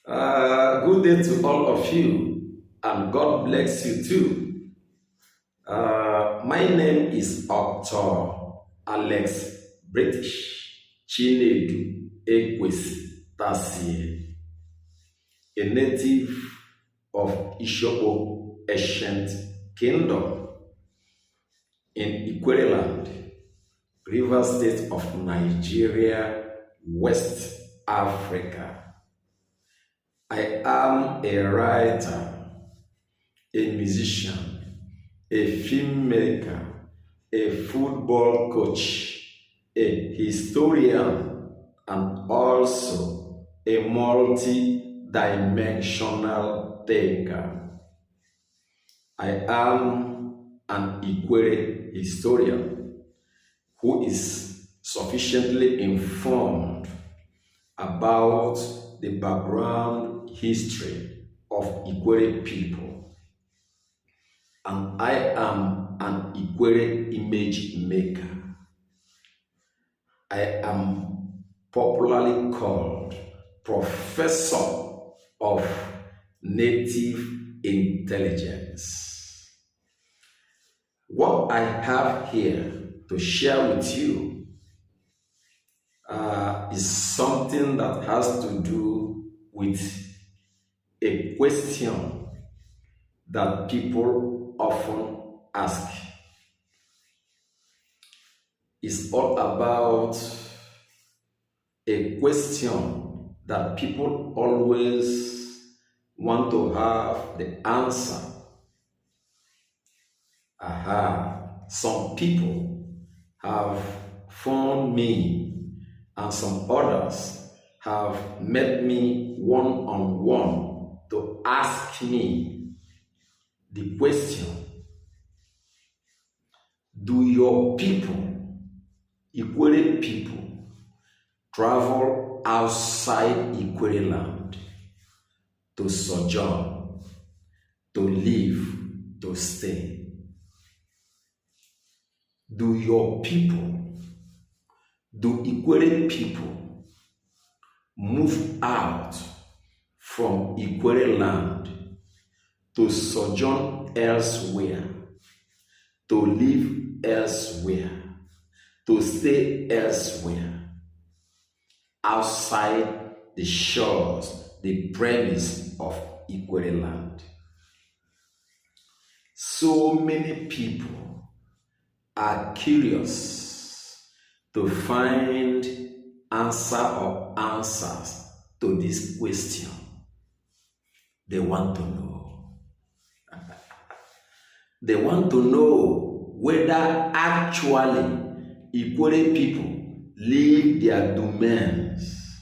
Good day to all of you, and God bless you too. My name is Dr. Alex British Chinedu Ekwesi Tasie, a native of Ishopo Ancient Kingdom in Ikwerre Land, River State of Nigeria, West Africa. I am a writer, a musician, a filmmaker, a football coach, a historian, and also a multi-dimensional thinker. I am an Ikwerre historian who is sufficiently informed about the background history of Ikwerre people, and I am an Ikwerre image maker. I am popularly called Professor of Native Intelligence. What I have here to share with you is something that has to do with a question that people often ask. It's all about a question that people always want to have the answer. Some people have phoned me, and some others have met me one-on-one to ask me the question: do your people, Ikwerre people, travel outside Ikwerre land to sojourn, to live, to stay? Do your people, do Ikwerre people move out from Ikwerre land to sojourn elsewhere, to live elsewhere, to stay elsewhere, outside the shores, the premise of Ikwerre land? So many people are curious to find answers to this question. They want to know. They want to know whether actually Ikwerre people leave their domains,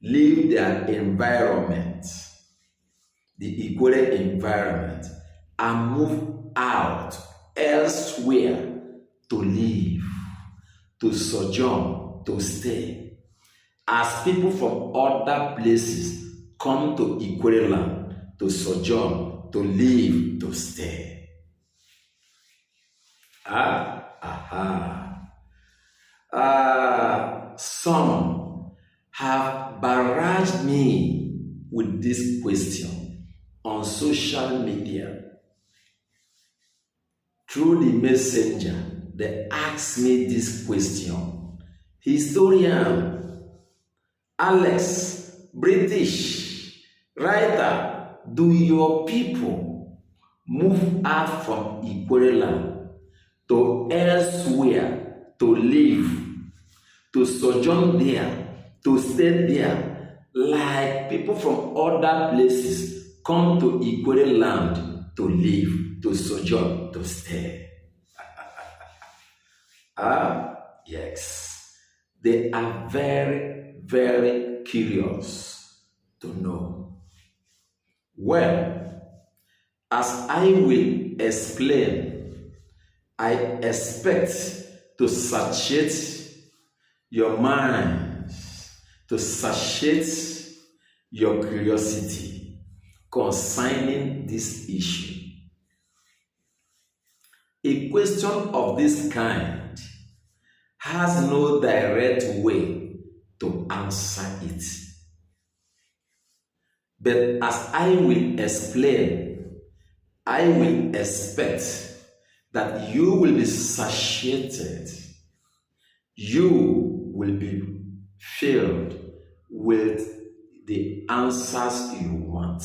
leave their environment, the Ikwerre environment, and move out elsewhere to live, to sojourn, to stay, as people from other places come to Ikwerre land to sojourn, to live, to stay. Some have barraged me with this question on social media. Through the messenger, they ask me this question: historian Alex, British writer, do your people move out from Ikwerre land to elsewhere to live, to sojourn there, to stay there, like people from other places come to Ikwerre land to live, to sojourn, to stay? Yes. They are very, very curious to know. Well, as I will explain, I expect to satiate your minds, to satiate your curiosity concerning this issue. A question of this kind has no direct way to answer it. But as I will explain, I will expect that you will be satiated. You will be filled with the answers you want.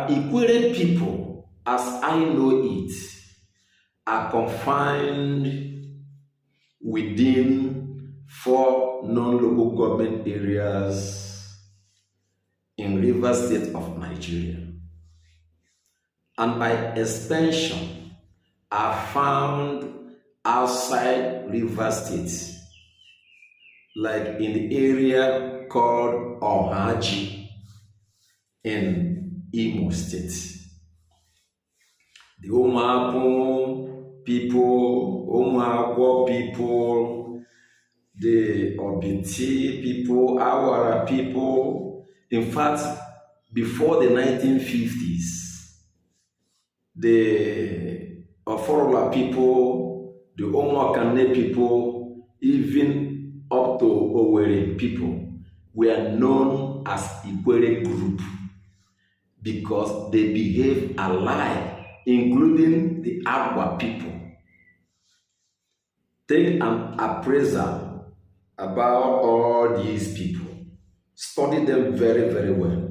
Ikwerre people, as I know it, are confined within 4 non-local government areas in Rivers State of Nigeria, and by extension are found outside Rivers State, like in the area called Ohaji in Imo State. The Omapo people, Omagwo people, the Obiti people, Awara people. In fact, before the 1950s, the Oforola people, the Omwakane people, even up to Owerri people, were known as Ikwerre group because they behave alike, including the Agwa people. Take an appraisal about all these people. Study them very, very well.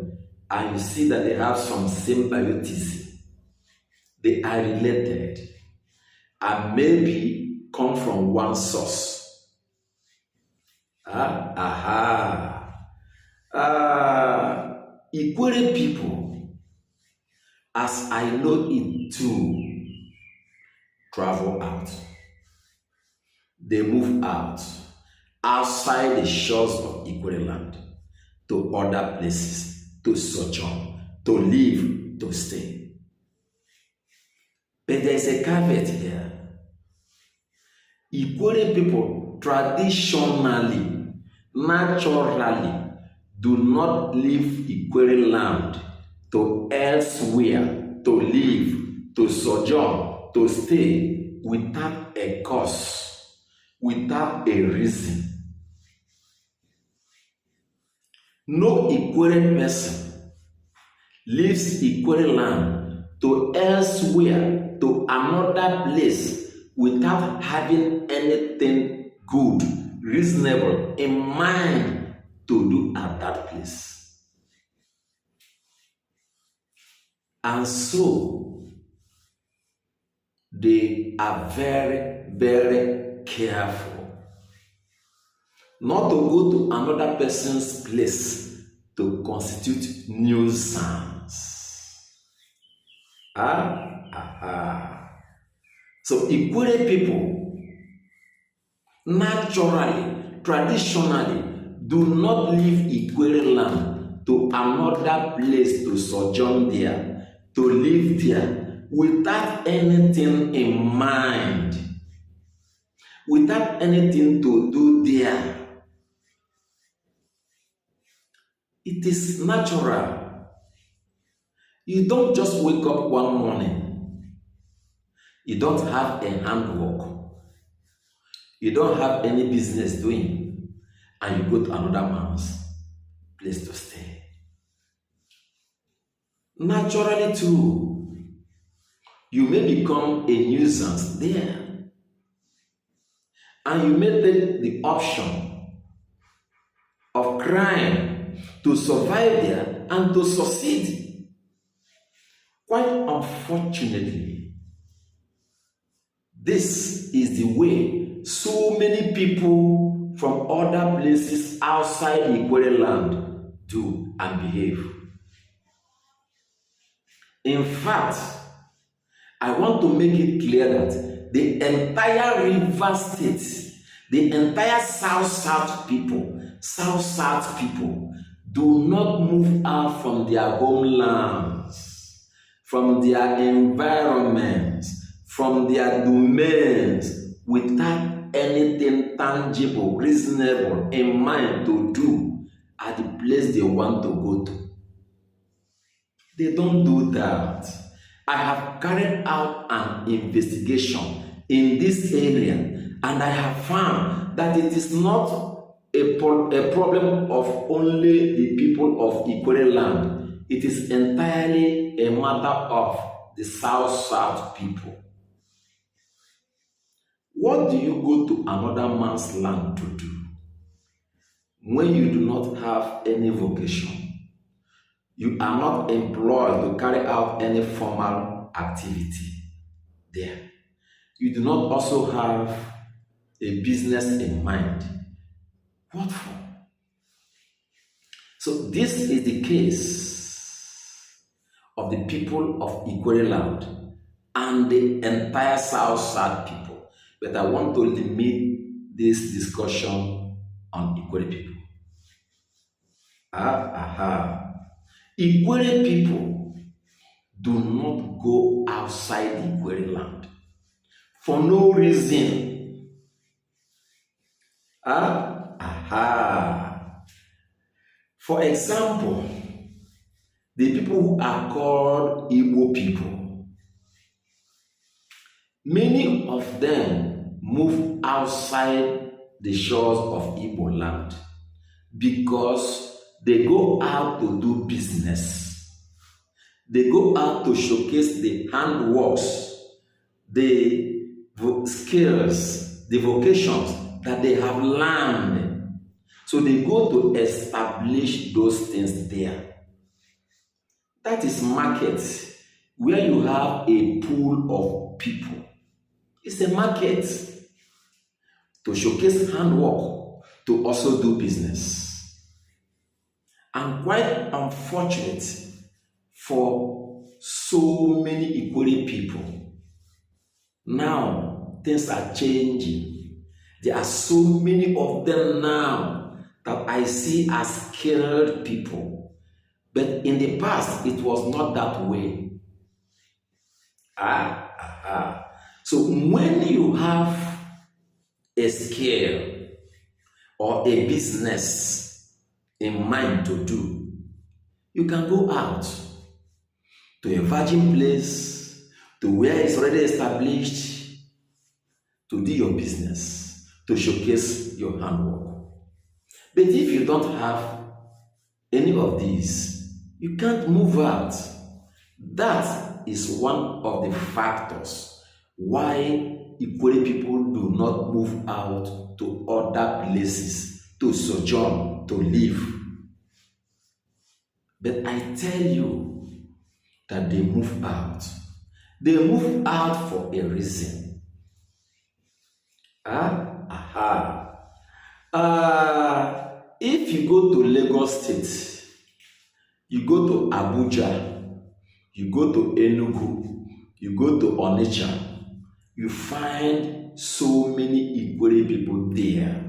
And you see that they have some symbiotism. They are related and maybe come from one source. Ikwerre people, as I know it too, travel out. They move out, outside the shores of Ikwerre land, to other places, to sojourn, to live, to stay. But there is a caveat here. Ikwerre people traditionally, naturally, do not leave Ikwerre land to elsewhere, to live, to sojourn, to stay without a cause, without a reason. No Ikwerre person leaves Ikwerre land to elsewhere, to another place, without having anything good, reasonable in mind to do at that place. And so, they are very, very careful not to go to another person's place to constitute nuisance. So Ikwerre people naturally, traditionally, do not leave Ikwerre land to another place to sojourn there, to live there, without anything in mind, without anything to do there. It is natural. You don't just wake up one morning. You don't have a handwork. You don't have any business doing, and you go to another man's place to stay. Naturally too, you may become a nuisance there, and you may take the option of crime to survive there and to succeed. Quite unfortunately, this is the way so many people from other places outside Ikwerre land do and behave. In fact, I want to make it clear that the entire River State, the entire South people do not move out from their homelands, from their environments, from their domains, without anything tangible, reasonable in mind to do at the place they want to go to. They don't do that. I have carried out an investigation in this area, and I have found that it is not a problem of only the people of Ikwerre land. It is entirely a matter of the South people. What do you go to another man's land to do when you do not have any vocation? You are not employed to carry out any formal activity there. You do not also have a business in mind. What for? So this is the case of the people of Ikwerre land and the entire South people. But I want to limit this discussion on Ikwerre people. Ikwerre people do not go outside the Ikwerre land for no reason. For example, the people who are called Igbo people, many of them move outside the shores of Igbo land because they go out to do business. They go out to showcase the handworks, the skills, the vocations that they have learned. So they go to establish those things there. That is market, where you have a pool of people. It's a market to showcase handwork, to also do business. And quite unfortunate for so many Ikwerre people. Now, things are changing. There are so many of them now that I see as skilled people. But in the past, it was not that way. So when you have a skill or a business in mind to do, you can go out to a virgin place, to where it's already established, to do your business, to showcase your handwork. But if you don't have any of these, you can't move out. That is one of the factors why Ikwerre people do not move out to other places to sojourn, to live. But I tell you that they move out. They move out for a reason. If you go to Lagos State, you go to Abuja, you go to Enugu, you go to Onitsha, you find so many Ikwerre people there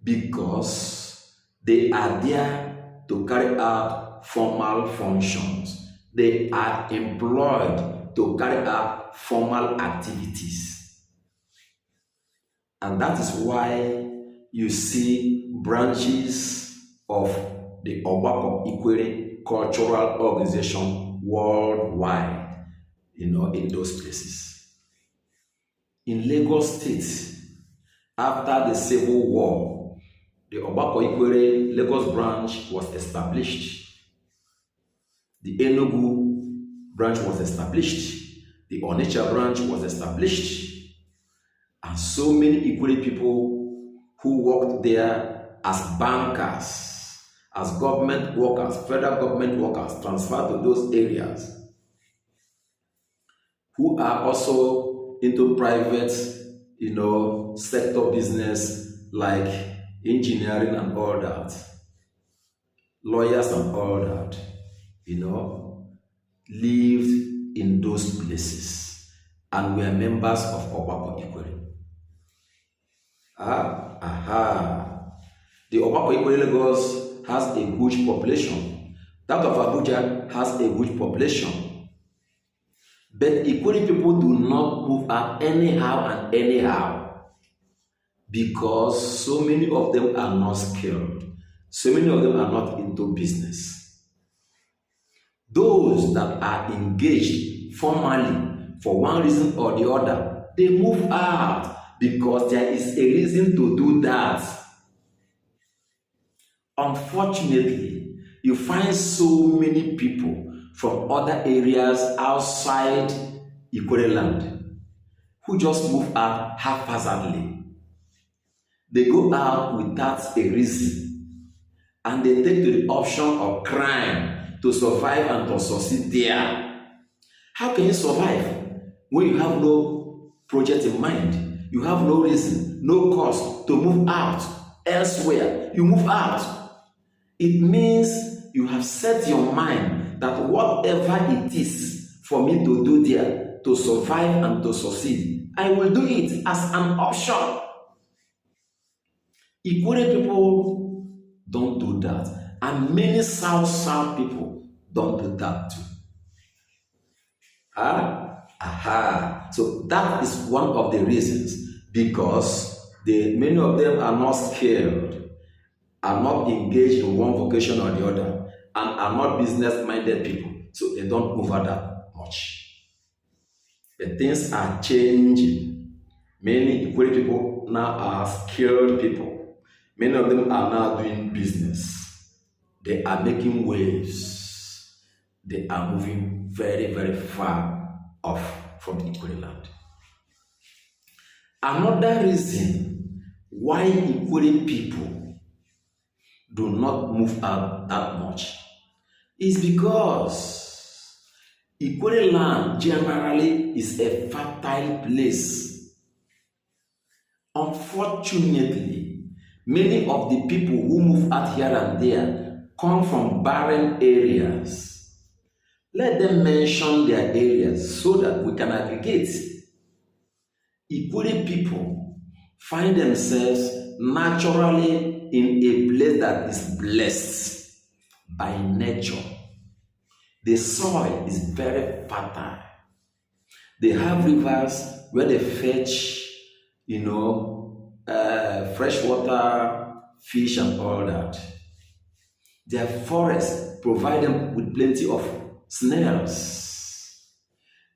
because they are there to carry out formal functions. They are employed to carry out formal activities. And that is why you see branches of the Ogbako Ikwerre Cultural Organization worldwide, in those places. In Lagos State, after the Civil War, the Ogbako Ikwerre Lagos branch was established. The Enugu branch was established. The Onitsha branch was established. And so many Ikwerre people who worked there as bankers, as government workers, federal government workers, transferred to those areas, who are also into private, sector business like engineering and all that, lawyers and all that, lived in those places and were members of Ogbako Ikwerre. The Ogbako Ikwerre Lagos has a huge population. That of Abuja has a huge population. But Ikwerre people do not move out anyhow and anyhow because so many of them are not skilled. So many of them are not into business. Those that are engaged formally for one reason or the other, they move out because there is a reason to do that. Unfortunately, you find so many people from other areas outside Ikwerre land who just move out haphazardly. They go out without a reason, and they take to the option of crime to survive and to succeed there. How can you survive when you have no project in mind? You have no reason, no cause to move out elsewhere. You move out. It means you have set your mind that whatever it is for me to do there to survive and to succeed, I will do it as an option. Ikwerre people don't do that, and many South people don't do that too. So that is one of the reasons, because many of them are not skilled, are not engaged in one vocation or the other, and are not business-minded people, so they don't move out that much. But things are changing. Many Ikwerre people now are skilled people. Many of them are now doing business. They are making waves. They are moving very, very far off from Ikwerre land. Another reason why Ikwerre people do not move out that much is because Ikwerre land generally is a fertile place. Unfortunately, many of the people who move out here and there come from barren areas. Let them mention their areas so that we can aggregate. Ikwerre people find themselves naturally in a place that is blessed by nature. The soil is very fertile. They have rivers where they fetch, fresh water, fish, and all that. Their forests provide them with plenty of snails.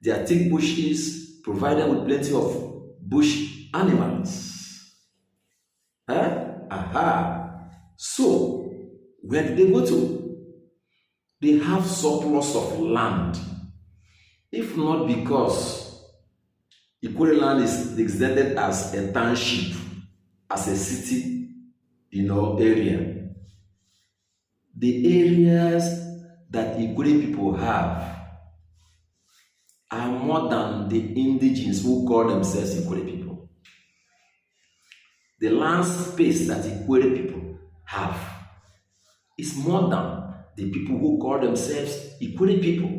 Their thick bushes provide them with plenty of bush animals. So, where do they go to? They have surplus of land. If not because Ikwerre land is extended as a township, as a city, area. The areas that Ikwerre people have are more than the indigenes who call themselves Ikwerre people. The land space that Ikwerre people have is more than the people who call themselves Ikwerre people.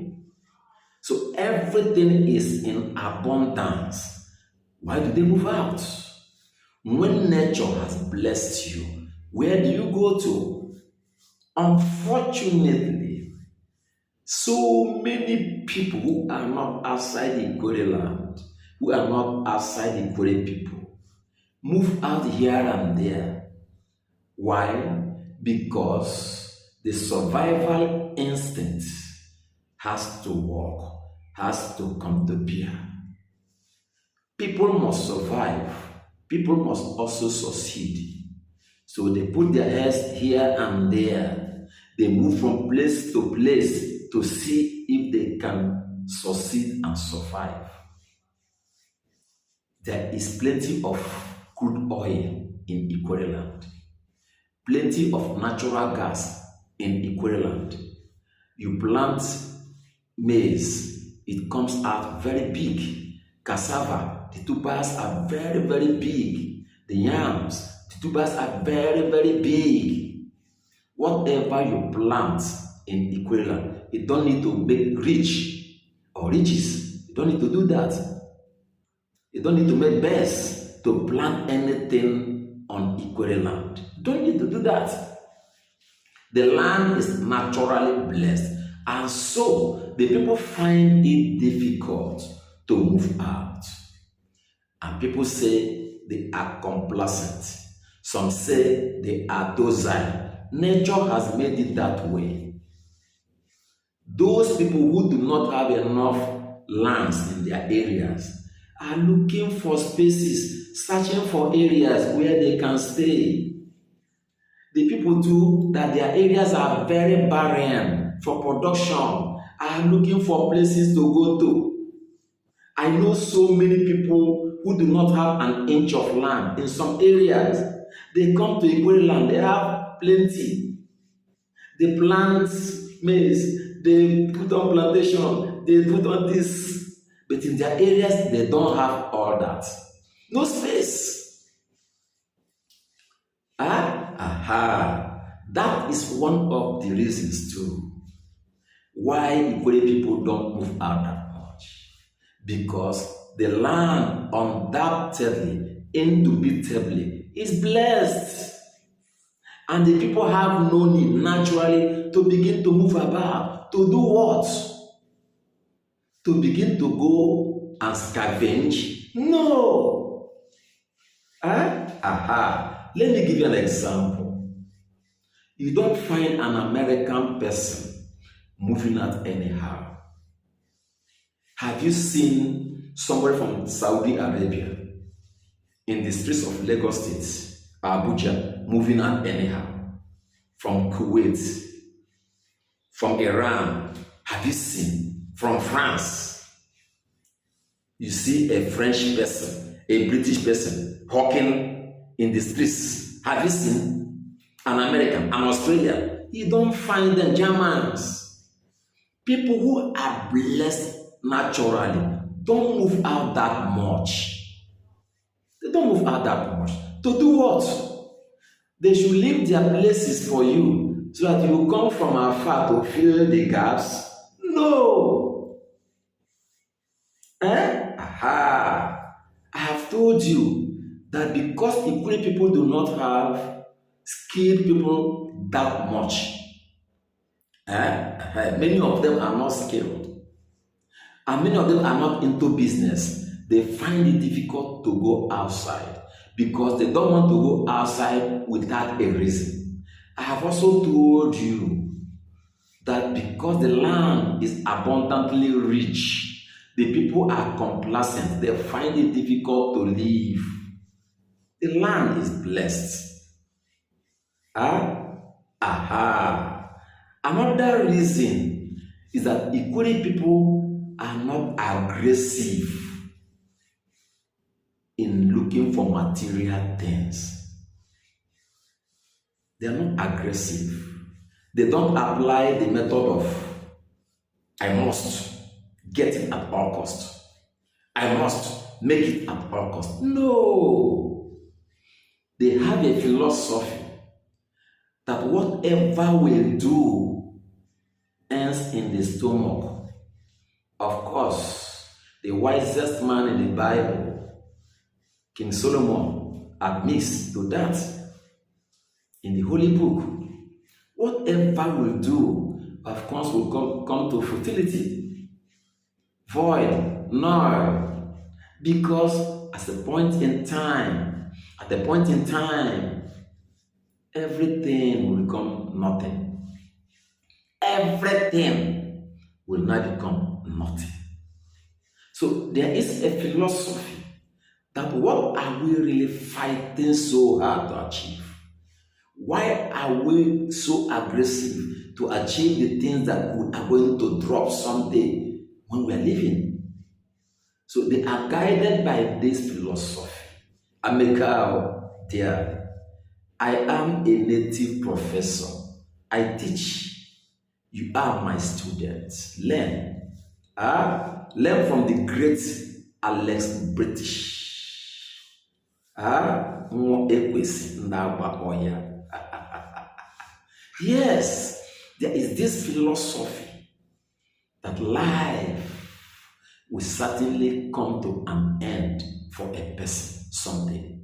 So everything is in abundance. Why do they move out? When nature has blessed you, where do you go to? Unfortunately, so many people who are not outside the Ikwerre land, who are not outside the Ikwerre people, move out here and there. Why? Because the survival instinct has to work, has to come to bear. People must survive. People must also succeed. So they put their heads here and there. They move from place to place to see if they can succeed and survive. There is plenty of crude oil in Ikwerre land. Plenty of natural gas in Ikwerre land. You plant maize, it comes out very big. Cassava, the tubers are very, very big. The yams, the tubers are very, very big. Whatever you plant in Ikwerre land, you don't need to make rich or riches. You don't need to do that. You don't need to make best to plant anything on Ikwerre land. You don't need to do that. The land is naturally blessed, and so the people find it difficult to move out. And people say they are complacent. Some say they are docile. Nature has made it that way. Those people who do not have enough lands in their areas are looking for spaces, searching for areas where they can stay. The people too, that their areas are very barren for production, are looking for places to go to. I know so many people who do not have an inch of land in some areas. They come to Ikwerre land, they have plenty. They plant maize, they put on plantation, they put on this. But in their areas, they don't have all that. No space. That is one of the reasons too why Ikwerre people don't move out that much. Because the land undoubtedly, indubitably, is blessed. And the people have no need naturally to begin to move about. To do what? To begin to go and scavenge? No. Let me give you an example. You don't find an American person moving out anyhow. Have you seen somebody from Saudi Arabia in the streets of Lagos State, Abuja, moving out anyhow? From Kuwait, from Iran, have you seen? From France, you see a French person, a British person walking in the streets. Have you seen? An American, an Australian? You don't find them. Germans. People who are blessed naturally don't move out that much. They don't move out that much. To do what? They should leave their places for you so that you come from afar to fill the gaps. No. I have told you that because Ikwerre people do not have skilled people that much, many of them are not skilled, and many of them are not into business. They find it difficult to go outside because they don't want to go outside without a reason. I have also told you that because the land is abundantly rich, the people are complacent. They find it difficult to live. The land is blessed. Another reason is that Ikwerre people are not aggressive in looking for material things. They are not aggressive. They don't apply the method of I must get it at all cost. I must make it at all cost. No. They have a philosophy that whatever we do ends in the stomach. Of course, the wisest man in the Bible, King Solomon, admits to that in the Holy Book. Whatever we do, of course, will come to futility, void, null, because at the point in time, everything will become nothing. Everything will now become nothing. So there is a philosophy that what are we really fighting so hard to achieve? Why are we so aggressive to achieve the things that we are going to drop someday when we are living? So they are guided by this philosophy. Ameka, dear, I am a native professor. I teach. You are my students. Learn. Learn from the great Alex British. Yes, there is this philosophy that life will certainly come to an end for a person someday.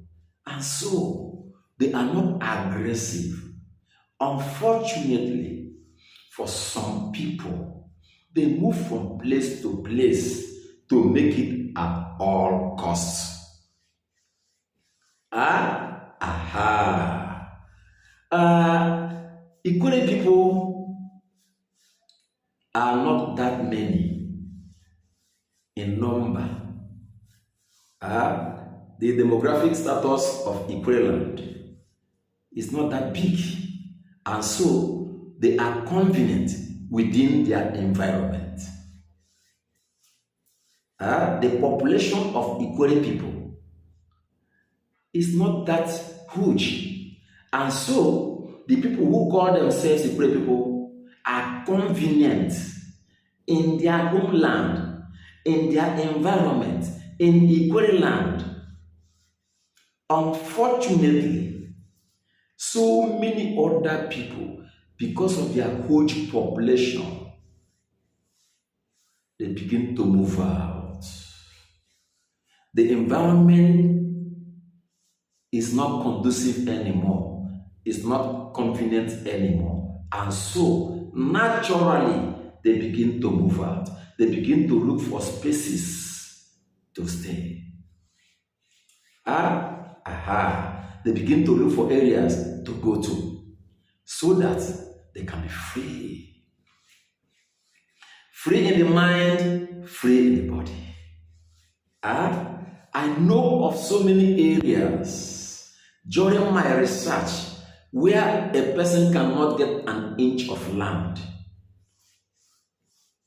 And so, they are not aggressive. Unfortunately, for some people, they move from place to place to make it at all costs. Ikwerre people are not that many in number. The demographic status of Ikwerre land is not that big, and so they are convenient within their environment. The population of Ikwerre people is not that huge, and so the people who call themselves Ikwerre people are convenient in their homeland, in their environment, in Ikwerre land. Unfortunately, so many other people, because of their huge population, they begin to move out. The environment is not conducive anymore. It's not convenient anymore. And so, naturally, they begin to move out. They begin to look for spaces to stay. They begin to look for areas to go to so that they can be free. Free in the mind, free in the body. I know of so many areas during my research where a person cannot get an inch of land.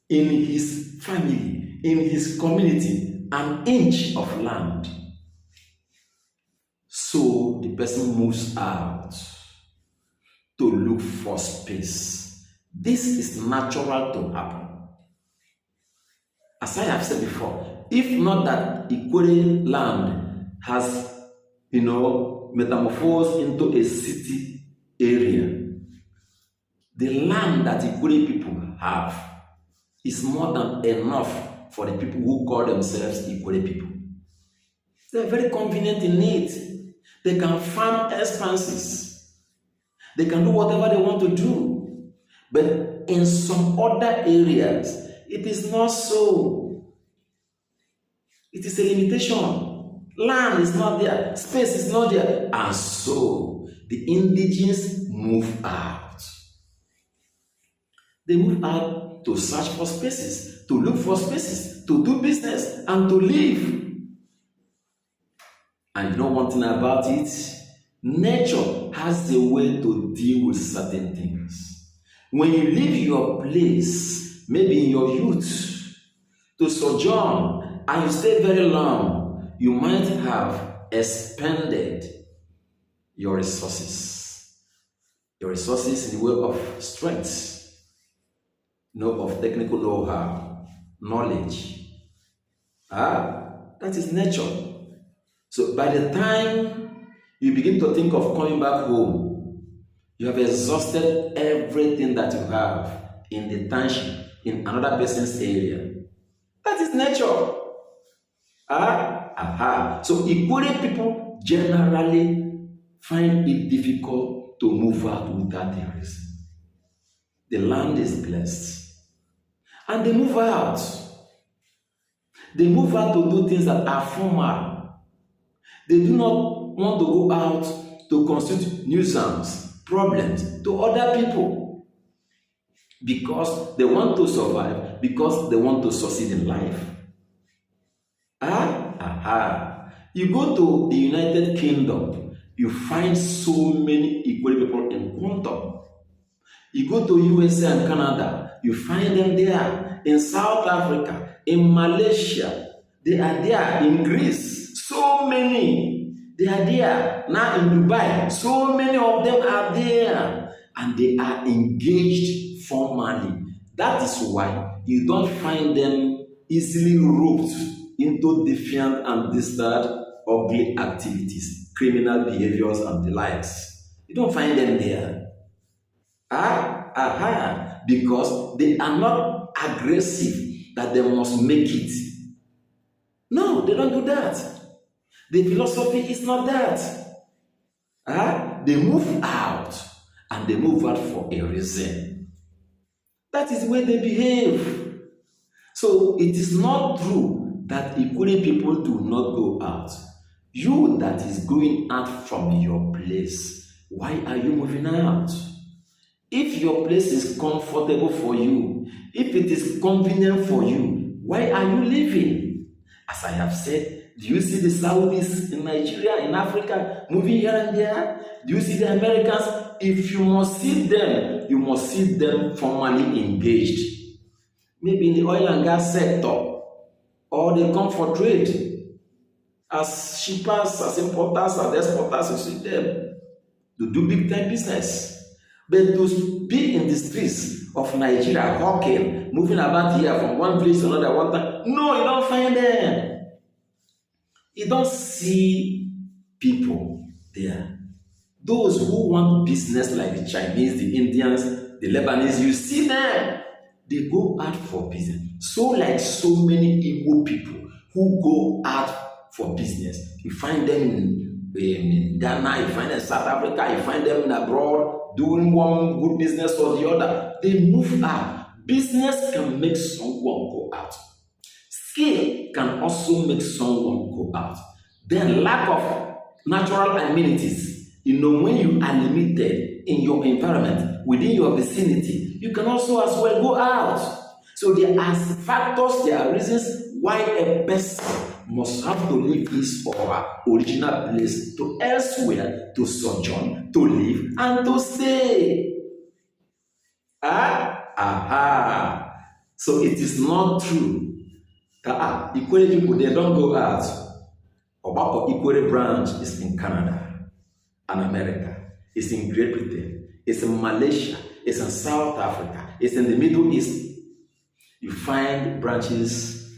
In his family, in his community, an inch of land. So the person moves out to look for space. This is natural to happen. As I have said before, if not that Ikwerre land has, metamorphosed into a city area, the land that Ikwerre people have is more than enough for the people who call themselves Ikwerre people. They're very convenient in it. They can farm expanses. They can do whatever they want to do. But in some other areas, it is not so. It is a limitation. Land is not there. Space is not there. And so, the indigenes move out. They move out to search for spaces, to look for spaces, to do business, and to live. And you know one thing about it? Nature has a way to deal with certain things. When you leave your place, maybe in your youth, to sojourn, and you stay very long, you might have expended your resources. Your resources in the way of strength, of technical know-how, knowledge. That is nature. So by the time you begin to think of coming back home, you have exhausted everything that you have in the township, in another person's area. That is nature. So Ikwerre people generally find it difficult to move out without a reason. The land is blessed. And they move out. They move out to do things that are formal. They do not want to go out to constitute nuisance, problems to other people. Because they want to survive, because they want to succeed in life. You go to the United Kingdom, you find so many Ikwerre people in quantum. You go to USA and Canada, you find them there. In South Africa, in Malaysia, they are there. In Greece, so many. They are there. Now in Dubai, so many of them are there. And they are engaged formally. That is why you don't find them easily roped into defiant and disturbed ugly activities, criminal behaviors and the likes. You don't find them there. Because they are not aggressive that they must make it. No, they don't do that. The philosophy is not that. They move out, and they move out for a reason. That is the way they behave. So it is not true that Ikwerre people do not go out. You that is going out from your place, why are you moving out? If your place is comfortable for you, if it is convenient for you, why are you leaving? As I have said, Do you see the Saudis in Nigeria, in Africa, moving here and there? Do you see the Americans? If you must see them, you must see them formally engaged. Maybe in the oil and gas sector, or they come for trade. As shippers, as importers, as exporters, you see them. They do big time business. But to be in the streets of Nigeria, hawking, moving about here from one place to another, one time, no, you don't find them. You don't see people there. Those who want business like the Chinese, the Indians, the Lebanese, you see them. They go out for business. So like so many Igbo people who go out for business. You find them in Ghana, you find them in South Africa, you find them in abroad, doing one good business or the other. They move out. Business can make someone go out. Skill can also make someone go out. Then lack of natural amenities. When you are limited in your environment, within your vicinity, you can also as well go out. So there are factors, there are reasons why a person must have to leave his or her original place to elsewhere, to sojourn, to live, and to stay. So it is not true that Ikwerre people, they don't go out. Obako Ikwerre branch is in Canada and America. It's in Great Britain. It's in Malaysia. It's in South Africa. It's in the Middle East. You find branches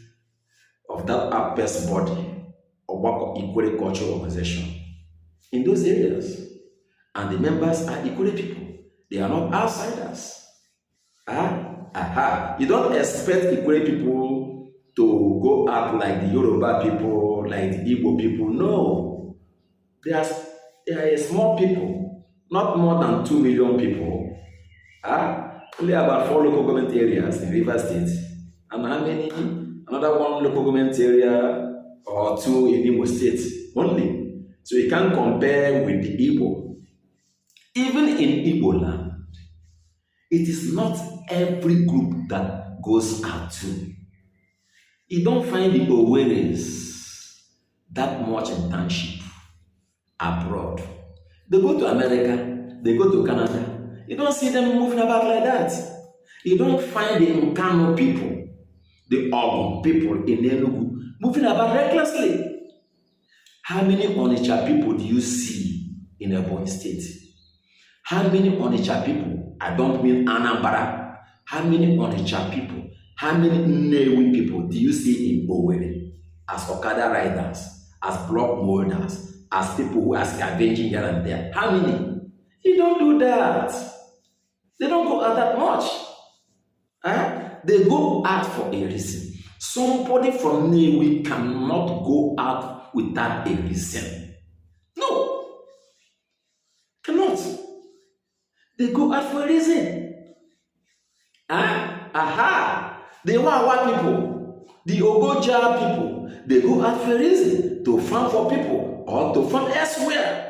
of that Apex body, Obako Ikwerre Cultural Organization, in those areas. And the members are Ikwerre people. They are not outsiders. You don't expect Ikwerre people to go out like the Yoruba people, like the Igbo people. No. They are a small people, not more than 2 million people. Only about 4 local government areas in Rivers State. And how many? Another 1 local government area or 2 in Imo State only. So you can't compare with the Igbo. Even in Igbo land, it is not every group that goes out to. You don't find the awareness that much in township abroad. They go to America, they go to Canada. You don't see them moving about like that. You don't find the Nkano people, the Ogun people in Enugu moving about recklessly. How many Onitsha people do you see in Ebonyi State? How many Onitsha people? I don't mean Anambra. How many Onitsha people? How many Nnewi people do you see in Owerri as Okada riders, as block molders, as people who are scavenging here and there? How many? You don't do that. They don't go out that much. They go out for a reason. Somebody from Nnewi cannot go out without a reason. No. Cannot. They go out for a reason. The Wawa people, the Ogoja people, they go out for a reason, to farm for people or to farm elsewhere.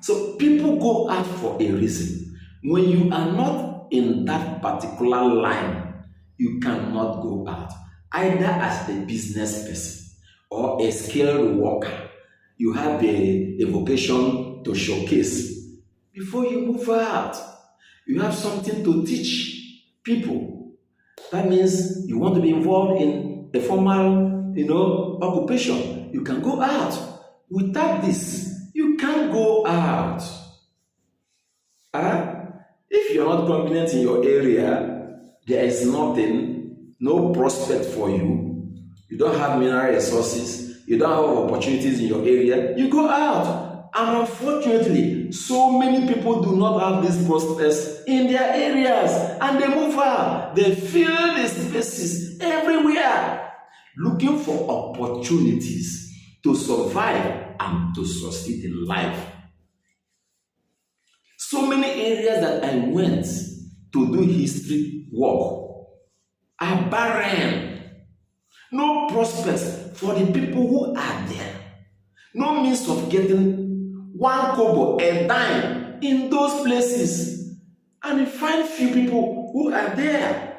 So people go out for a reason. When you are not in that particular line, you cannot go out. Either as a business person or a skilled worker, you have a vocation to showcase. Before you move out, you have something to teach people. That means you want to be involved in a formal, occupation. You can go out. Without this, you can't go out. If you're not convenient in your area, there is nothing, no prospect for you. You don't have mineral resources. You don't have opportunities in your area. You go out. And unfortunately, so many people do not have these prospects in their areas, and they move out. They fill the spaces everywhere, looking for opportunities to survive and to succeed in life. So many areas that I went to do history work are barren. No prospects for the people who are there. No means of getting 1 kobo, a dime in those places. And you find few people who are there.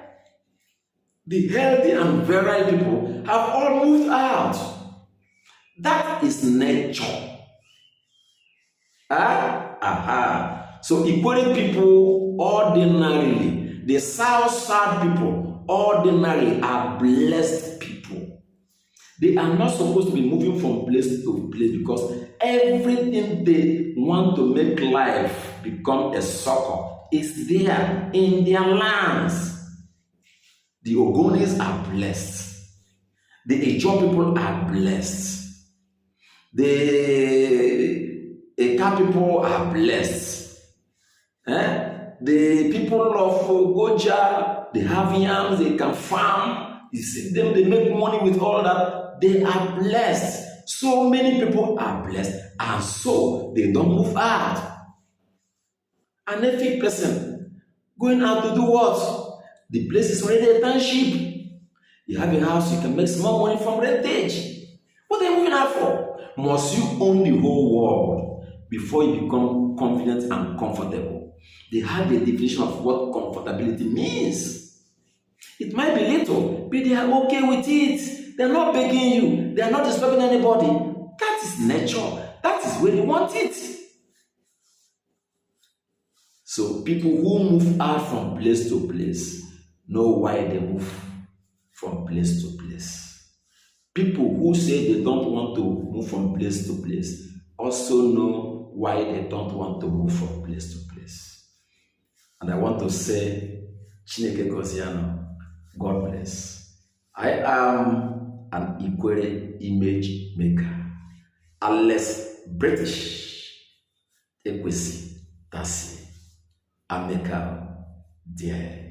The healthy and virile people have all moved out. That is nature. Aha. So Ikwerre people ordinarily, the South people ordinarily are blessed people. They are not supposed to be moving from place to place because everything they want to make life become a circle is there in their lands. The Ogonis are blessed. The Ijaw people are blessed. The Eka people are blessed. The people of Goja, they have yams, they can farm. You see them, they make money with all that. They are blessed. So many people are blessed, and so they don't move out. An ethic person going out to do what? The place is already a township. You have a house, you can make small money from rentage. What are you moving out for? Must you own the whole world before you become confident and comfortable? They have a definition of what comfortability means. It might be little, but they are okay with it. They're not begging you. They're not disturbing anybody. That is nature. That is where they want it. So people who move out from place to place know why they move from place to place. People who say they don't want to move from place to place also know why they don't want to move from place to place. And I want to say, Chineke Kosiano, God bless. I am an Ikwerre image maker, unless British, Ekwesi, Tasie, America, dear.